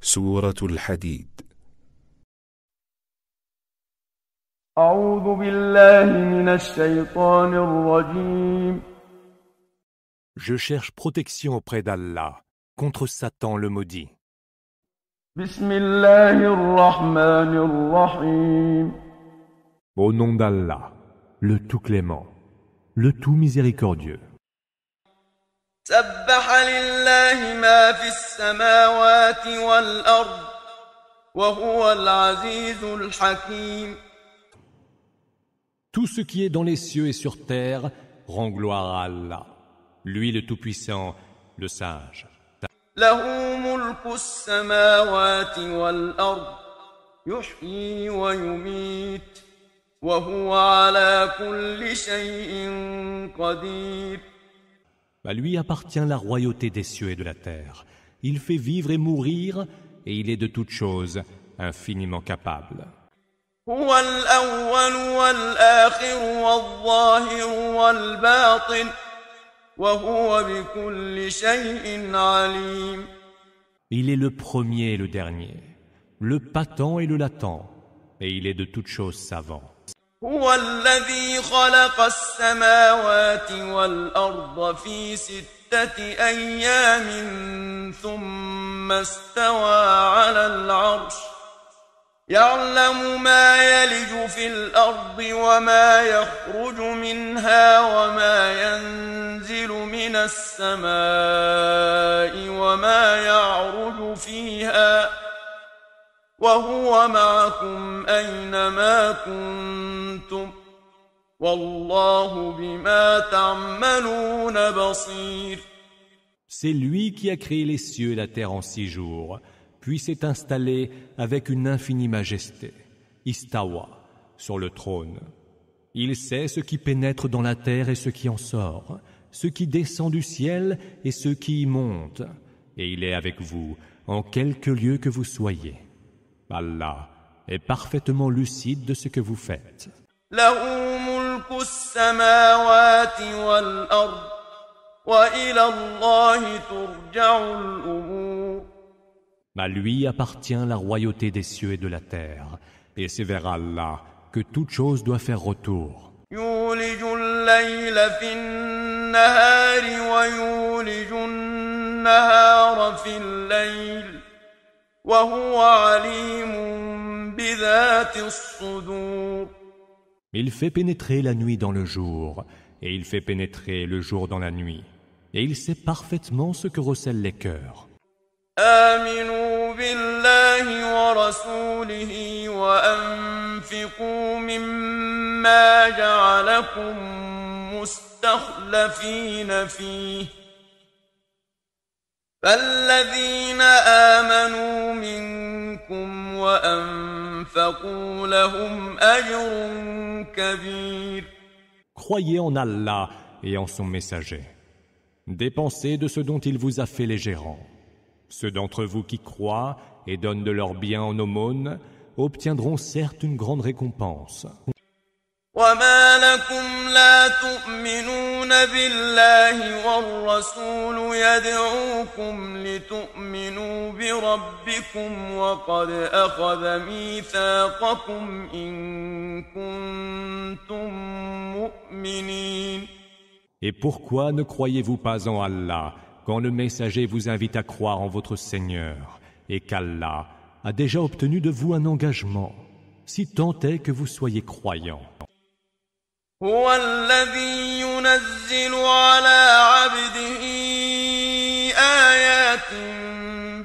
سورة الحديد. أعوذ بالله من الشيطان الرجيم. Je cherche protection auprès d'Allah contre Satan le maudit. بسم الله الرحمن الرحيم. Au nom d'Allah, le tout clément, le tout miséricordieux. سبح لله ما في السماوات والأرض وهو العزيز الحكيم. Tout ce qui est dans les cieux et sur terre rend gloire à Allah, lui le Tout-Puissant, le Sage. له ملك السماوات والأرض يحيي ويميت وهو على كل شيء قدير. À lui appartient la royauté des cieux et de la terre. Il fait vivre et mourir, et il est de toutes choses infiniment capable. هو الأول والآخر والظاهر والباطن وهو بكل شيء عليم. Il est le premier et le dernier, le patent et le latent, et il est de toutes choses savant. هو الذي خلق السماوات والأرض في 6 أيام ثم استوى على العرش يعلم ما يلج في الأرض وما يخرج منها وما ينزل من السماء وما يعرج فيها وهو معكم أينما كنتم والله بما تعملون بصير. C'est lui qui a créé les cieux et la terre en 6 jours, puis s'est installé avec une infinie majesté, Istawa, sur le trône. Il sait ce qui pénètre dans la terre et ce qui en sort, ce qui descend du ciel et ce qui y monte, et il est avec vous en quelque lieu que vous soyez. Allah est parfaitement lucide de ce que vous faites. له ملك السماوات والأرض وإلى الله ترجع الأمور. À lui appartient la royauté des cieux et de la terre, et c'est vers Allah que toute chose doit faire retour. يولج الليل في النهار ويولج النهار في الليل وهو عليم بذات الصدور. Il fait pénétrer la nuit dans le jour, et il fait pénétrer le jour dans la nuit, et il sait parfaitement ce que recèlent les cœurs. آمنوا بالله ورسوله وأنفقوا مما جعلكم مستخلفين فيه فالذين آمنوا منكم وأنفقوا لهم أجر كبير. Croyez en Allah et en son messager. Dépensez de ce dont il vous a fait les gérants. Ceux d'entre vous qui croient et donnent de leurs biens en aumône obtiendront certes une grande récompense. وما لكم لا تؤمنون بالله والرسول يدعوكم لتؤمنوا بربكم وقد أخذ ميثاقكم إن كنتم مؤمنين. Et pourquoi ne croyez-vous pas en Allah quand le messager vous invite à croire en votre Seigneur et qu'Allah a déjà obtenu de vous un engagement, si tant est que vous soyez croyants? هو الذي ينزل على عبده آيات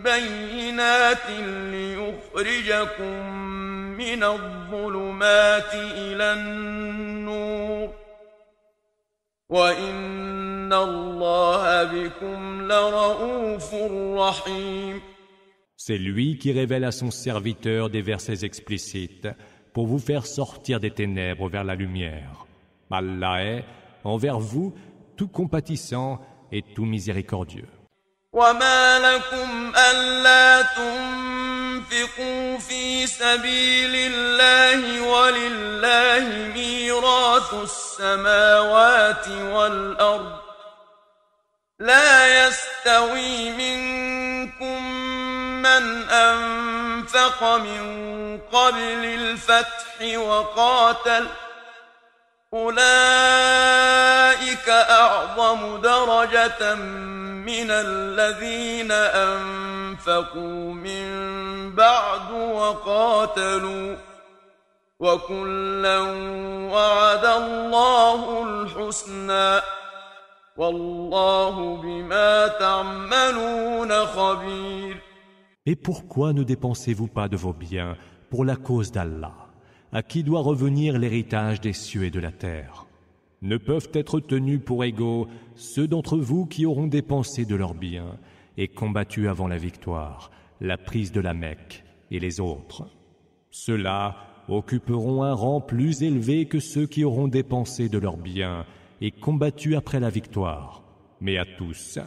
بينات ليخرجكم من الظلمات إلى النور وإن الله بكم لرؤوف رحيم. C'est lui qui révèle à son serviteur des versets explicites pour vous faire sortir des ténèbres vers la lumière. Allah est, envers vous, tout compatissant et tout miséricordieux. وما لكم ألا تنفقوا في سبيل الله ولله ميراث السماوات والأرض لا يستوي منكم ممن أنفق من قبل الفتح وقاتل أولئك أعظم درجة من الذين أنفقوا من بعد وقاتلوا وكلا وعد الله الحسنى والله بما تعملون خبير. Et pourquoi ne dépensez-vous pas de vos biens pour la cause d'Allah, à qui doit revenir l'héritage des cieux et de la terre? Ne peuvent être tenus pour égaux ceux d'entre vous qui auront dépensé de leurs biens et combattu avant la victoire, la prise de la Mecque et les autres. Ceux-là occuperont un rang plus élevé que ceux qui auront dépensé de leurs biens et combattu après la victoire. Mais à tous,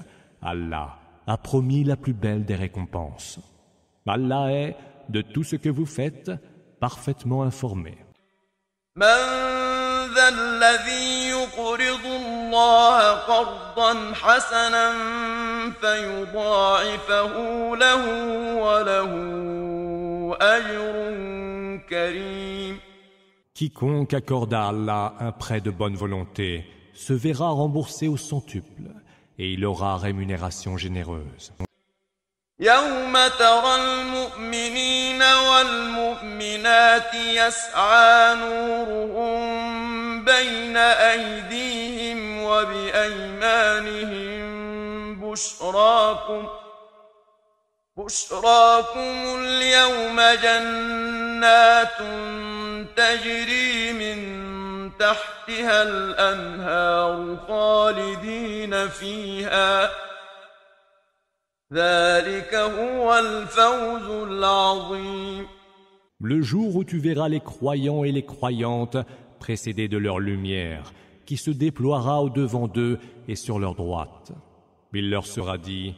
Allah a promis la plus belle des récompenses. Allah est, de tout ce que vous faites, parfaitement informé. من ذا الذي يقرض الله قرضا حسنا فيضاعفه له وله أجر كريم. Quiconque accorde à Allah un prêt de bonne volonté se verra remboursé au centuple et il aura rémunération généreuse. يوم ترى المؤمنين والمؤمنات يسعى نورهم بين أيديهم وبأيمانهم بشراكم اليوم جنات تجري من تحتها الأنهار خالدين فيها ذلك هو الفوز العظيم. Le jour où tu verras les croyants et les croyantes précédés de leur lumière, qui se déploiera au-devant d'eux et sur leur droite. Il leur sera dit,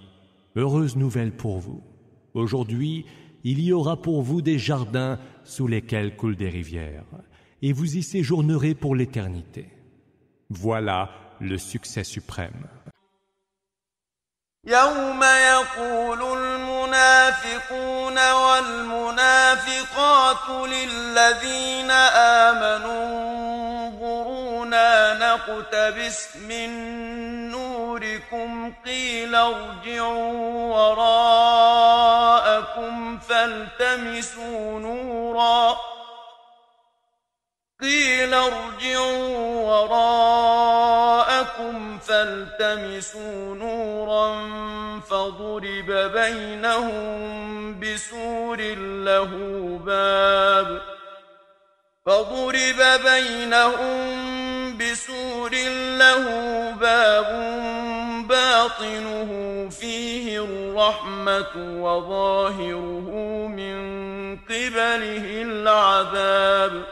heureuse nouvelle pour vous. Aujourd'hui, il y aura pour vous des jardins sous lesquels coulent des rivières, et vous y séjournerez pour l'éternité. Voilà le succès suprême. يوم يقول المنافقون والمنافقات للذين آمنوا انظرونا نقتبس من نوركم قيل ارجعوا وراءكم فالتمسوا نورا فضرب بينهم بسور له باب باطنه فيه الرحمة وظاهره من قبله العذاب.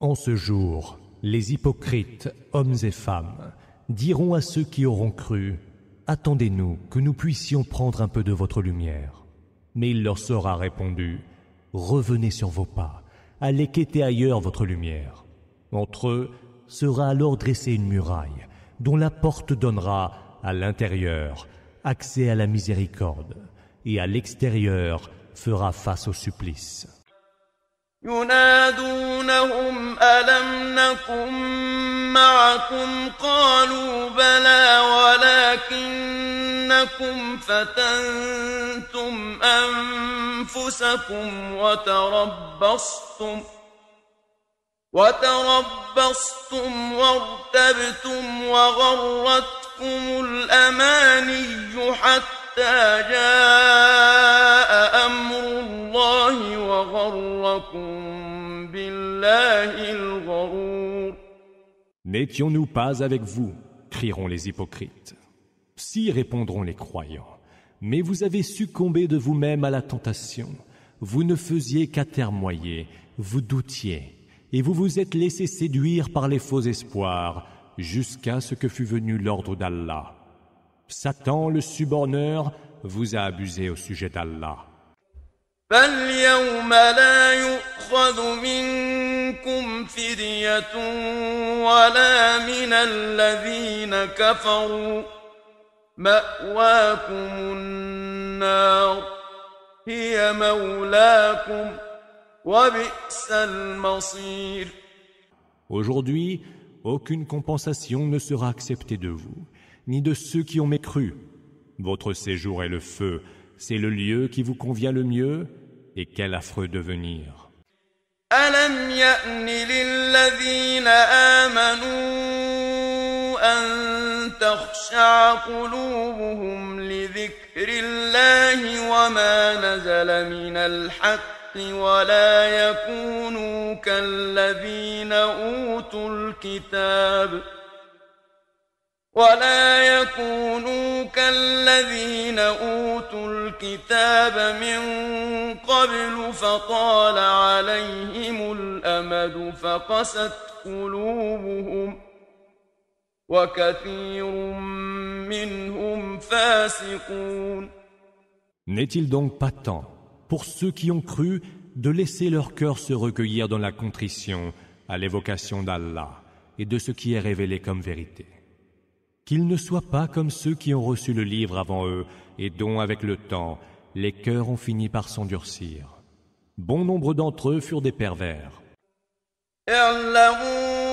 En ce jour, les hypocrites, hommes et femmes, diront à ceux qui auront cru, « Attendez-nous que nous puissions prendre un peu de votre lumière. » Mais il leur sera répondu, « Revenez sur vos pas, allez quêter ailleurs votre lumière. » Entre eux sera alors dressée une muraille, dont la porte donnera, à l'intérieur, accès à la miséricorde, et à l'extérieur fera face au supplice. ينادونهم ألم نكن معكم قالوا بلى ولكنكم فتنتم أنفسكم وتربصتم وارتبتم وغرتكم الأماني حتى جاء أمر الله وغركم بالله الغرور. N'étions-nous pas avec vous, crieront les hypocrites. Si, répondront les croyants, mais vous avez succombé de vous-même à la tentation. Vous ne faisiez qu'atermoyer, vous doutiez, et vous vous êtes laissé séduire par les faux espoirs, jusqu'à ce que fût venu l'ordre d'Allah. Satan, le suborneur, vous a abusé au sujet d'Allah. فاليوم لا يؤخذ منكم فدية ولا من الذين كفروا مأواكم النار هي مولاكم وبئس المصير. Aujourd'hui, aucune compensation ne sera acceptée de vous, ni de ceux qui ont mécru. Votre séjour est le feu, c'est le lieu qui vous convient le mieux, et quel affreux devenir. ألم يأن للذين آمنوا أن تخشع قلوبهم لذكر الله وما نزل من الحق ولا يكونوا كالذين أوتوا الكتاب من قبل فطال عليهم الأمد فقست قلوبهم وكثير منهم فاسقون. N'est-il donc pas temps, pour ceux qui ont cru, de laisser leur cœur se recueillir dans la contrition à l'évocation d'Allah et de ce qui est révélé comme vérité? Qu'ils ne soient pas comme ceux qui ont reçu le livre avant eux et dont, avec le temps, les cœurs ont fini par s'endurcir. Bon nombre d'entre eux furent des pervers. اعلموا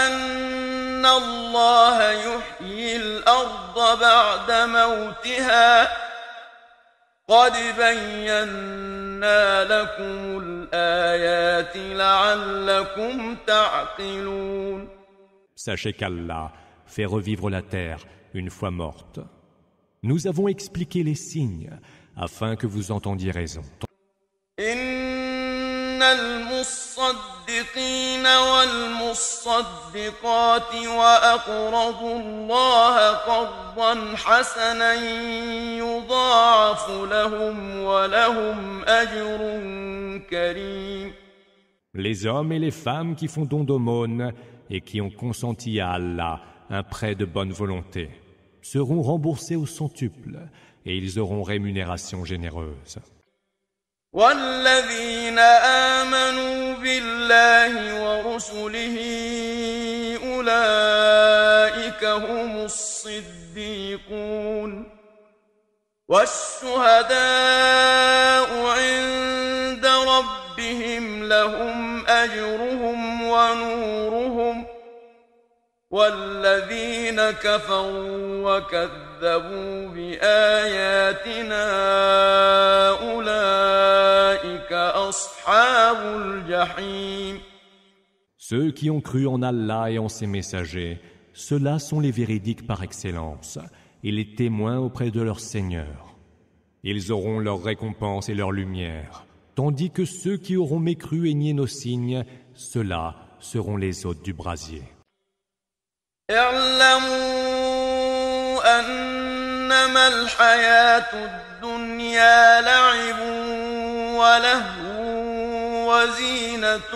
أن الله يحيي الأرض بعد موتها قد بينا لكم الآيات لعلكم تعقلون. Sachez qu'Allah fait revivre la terre une fois morte. Nous avons expliqué les signes afin que vous entendiez raison. إن المصدقين والمصدقات وأقرضوا الله قرضا حسنا يضاعف لهم ولهم أجر كريم. Les hommes et les femmes qui font don d'aumône et qui ont consenti à Allah un prêt de bonne volonté seront remboursés au centuple et ils auront rémunération généreuse. والذين آمنوا بالله ورسله أولئك هم الصديقون والشهداء عند ربهم لهم أجرهم ونورهم والذين كفروا وكذبوا بآياتنا أولئك أصحاب الجحيم. Ceux qui ont cru en Allah et en ses messagers, ceux-là sont les véridiques par excellence et les témoins auprès de leur Seigneur. Ils auront leur récompense et leur lumière, tandis que ceux qui auront mécru et nié nos signes, ceux-là seront les hôtes du brasier. اعلموا أنما الحياة الدنيا لعب ولهو وزينة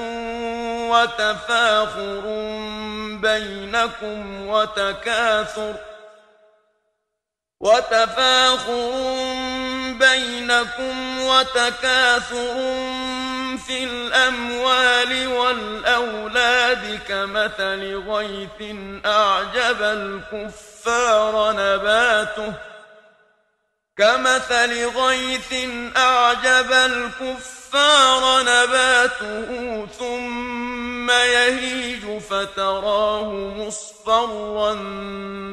وتفاخر بينكم وتكاثر في الأموال والأولاد كمثل غيث أعجب الكفار نباته ثم يهيج فتراه مصفرا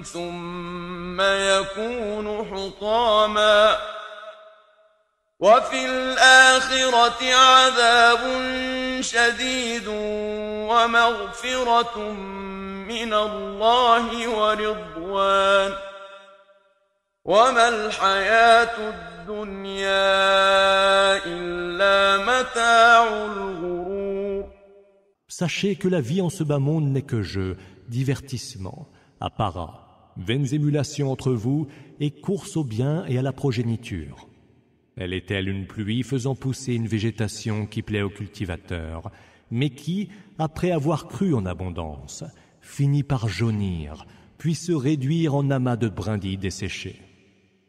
ثم يكون حطاما وفي الآخرة عذاب شديد ومغفرة من الله ورضوان وما الحياة الدنيا إلا متاع الغرور. Sachez que la vie en ce bas monde n'est que jeu, divertissement, apparat, vaines émulations entre vous et course au bien et à la progéniture. Elle est telle une pluie faisant pousser une végétation qui plaît aux cultivateurs, mais qui, après avoir cru en abondance, finit par jaunir, puis se réduire en amas de brindilles desséchées.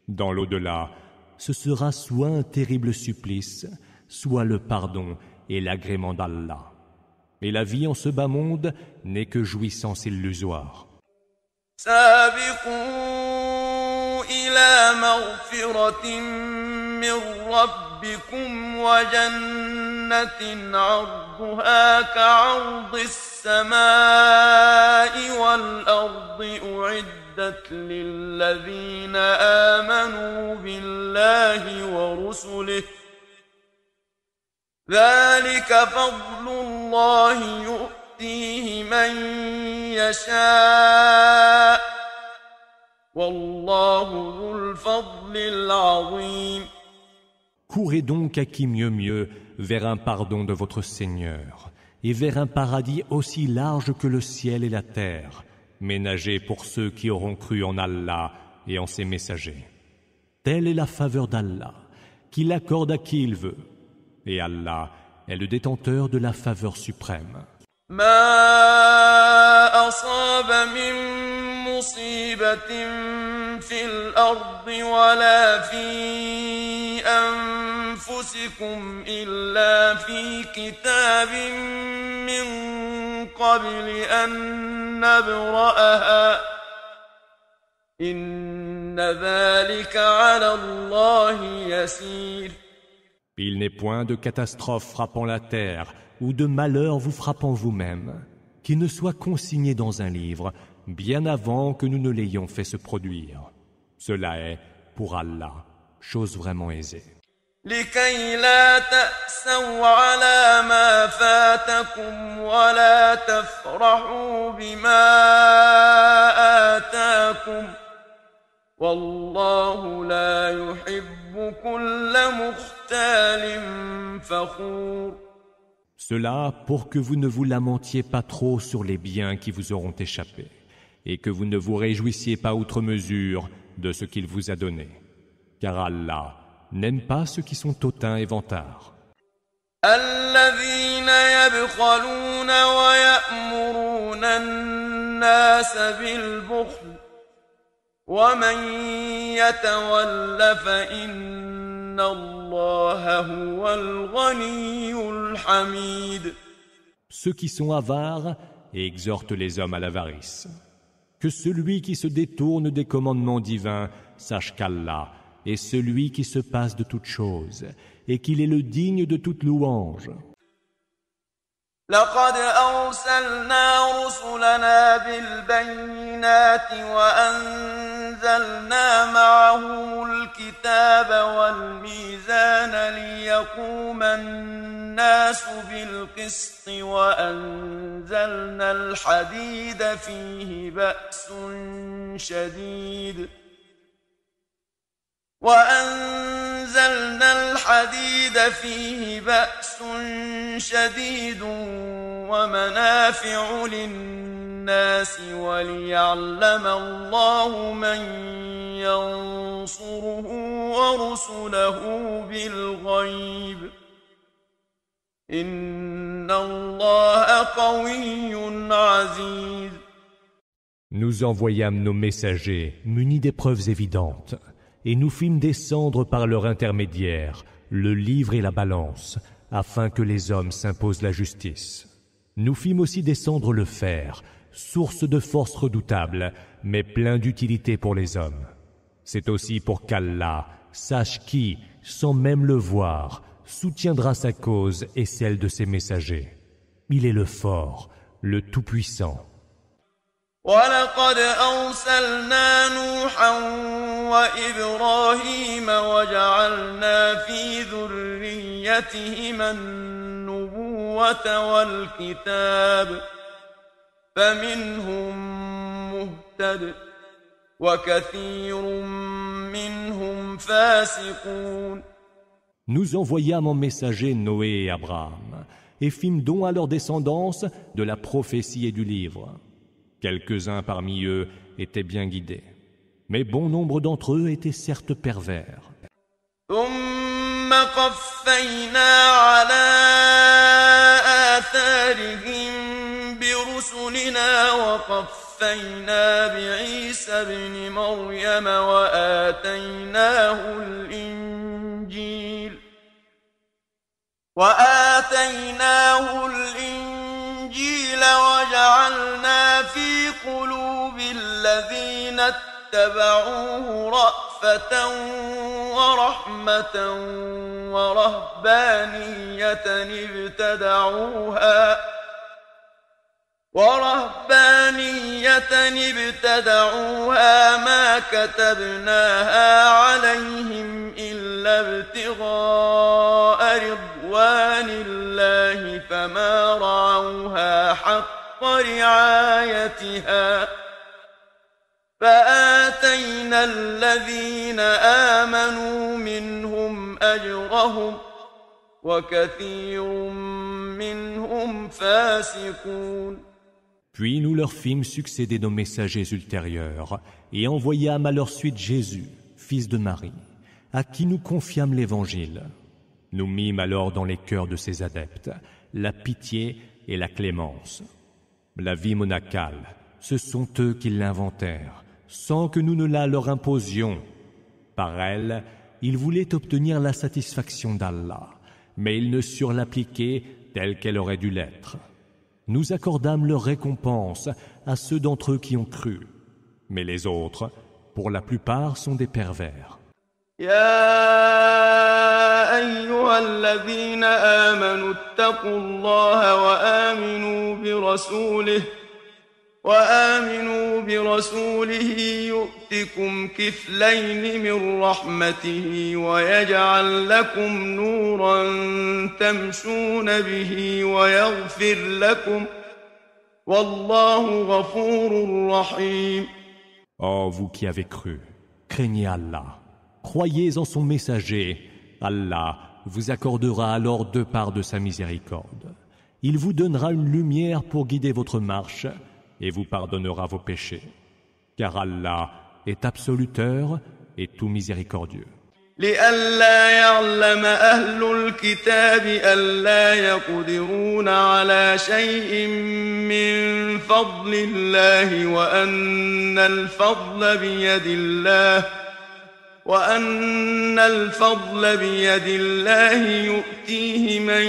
Dans l'au-delà, ce sera soit un terrible supplice, soit le pardon et l'agrément d'Allah. Et la vie en ce bas monde n'est que jouissance illusoire. سابقوا إلى مغفرة من ربكم وجنة عرضها كعرض السماء والأرض أعدت للذين آمنوا بالله ورسله ذلك فضل الله يؤتيه من يشاء والله ذو الفضل العظيم. Courez donc à qui mieux vers un pardon de votre Seigneur et vers un paradis aussi large que le ciel et la terre, ménagé pour ceux qui auront cru en Allah et en ses messagers. Telle est la faveur d'Allah, qu'il accorde à qui il veut. Et Allah est le détenteur de la faveur suprême. ما أصاب من مصيبة في الأرض ولا في أنفسكم إلا في كتاب من قبل أن نبرأها إن ذلك على الله يسير. Il n'est point de catastrophe frappant la terre ou de malheur vous frappant vous-même qui ne soit consigné dans un livre bien avant que nous ne l'ayons fait se produire. Cela est, pour Allah, chose vraiment aisée. لكي لا تأسوا على ما فاتكم ولا تفرحوا بما آتاكم والله لا يحب كل مختال فخور. Cela pour que vous ne vous lamentiez pas trop sur les biens qui vous auront échappé et que vous ne vous réjouissiez pas outre mesure de ce qu'il vous a donné. Car Allah n'aime pas ceux qui sont hautains et vantards. الذين يبخلون ويأمرون الناس بالبخل ومن يتول فإن الله هو الغني الحميد. Ceux qui sont avares et exhortent les hommes à l'avarice. Que celui qui se détourne des commandements divins sache qu'Allah est celui qui se passe de toutes choses et qu'il est le digne de toute louange. لقد أرسلنا رسلنا بالبينات وأنزلنا معهم الكتاب والميزان ليقوم الناس بالقسط وأنزلنا الحديد فيه بأس شديد ومنافع للناس وليعلم الله من ينصره ورسله بالغيب إن الله قوي عزيز. Nous envoyâmes nos messagers munis des preuves évidentes et nous fîmes descendre par leur intermédiaire le livre et la balance, afin que les hommes s'imposent la justice. Nous fîmes aussi descendre le fer, source de force redoutable, mais plein d'utilité pour les hommes. C'est aussi pour qu'Allah sache qui, sans même le voir, soutiendra sa cause et celle de ses messagers. Il est le fort, le tout-puissant. ولقد أرسلنا نوحا وإبراهيم وجعلنا في ذريتهما النبوة والكتاب فمنهم مهتد وكثير منهم فاسقون. Nous envoyâmes en messager Noé et Abraham et fîmes don à leur descendance de la prophétie et du livre. Quelques-uns parmi eux étaient bien guidés, mais bon nombre d'entre eux étaient certes pervers. ثم قفينا على آثارهم برسلنا وقفينا بعيسى ابن مريم وآتيناه الإنجيل وجعلنا في قلوب الذين اتبعوه رأفة رأفة ورحمة ورهبانية ابتدعوها ما كتبناها عليهم إلا ابتغاء رضوان الله فما رعوها حق رعايتها فآتينا الذين آمنوا منهم أجرهم وكثير منهم فاسقون. Puis nous leur fîmes succéder nos messagers ultérieurs et envoyâmes à leur suite Jésus, fils de Marie, à qui nous confiâmes l'Évangile. Nous mîmes alors dans les cœurs de ces adeptes la pitié et la clémence. La vie monacale, ce sont eux qui l'inventèrent, sans que nous ne la leur imposions. Par elle, ils voulaient obtenir la satisfaction d'Allah, mais ils ne surent l'appliquer telle qu'elle aurait dû l'être. Nous accordâmes leur récompense à ceux d'entre eux qui ont cru, mais les autres, pour la plupart, sont des pervers. يا أيها الذين آمنوا اتقوا الله وآمنوا برسوله يؤتكم كفلين من رحمته ويجعل لكم نورا تمشون به ويغفر لكم والله غفور رحيم. Ô vous qui avez cru, craignez Allah, croyez en son messager. Allah vous accordera alors deux parts de sa miséricorde. Il vous donnera une lumière pour guider votre marche et vous pardonnera vos péchés. Car Allah est absoluteur et tout miséricordieux. لئلا يعلم أهل الكتاب ألا يقدرون على شيء من فضل الله وأن الفضل بيد الله يؤتيه من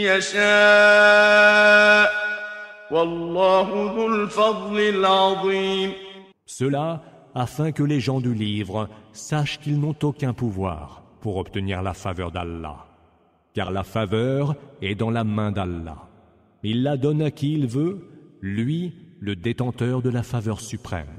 يشاء والله ذو الفضل العظيم. Cela afin que les gens du livre sachent qu'ils n'ont aucun pouvoir pour obtenir la faveur d'Allah. Car la faveur est dans la main d'Allah. Il la donne à qui il veut, lui, le détenteur de la faveur suprême.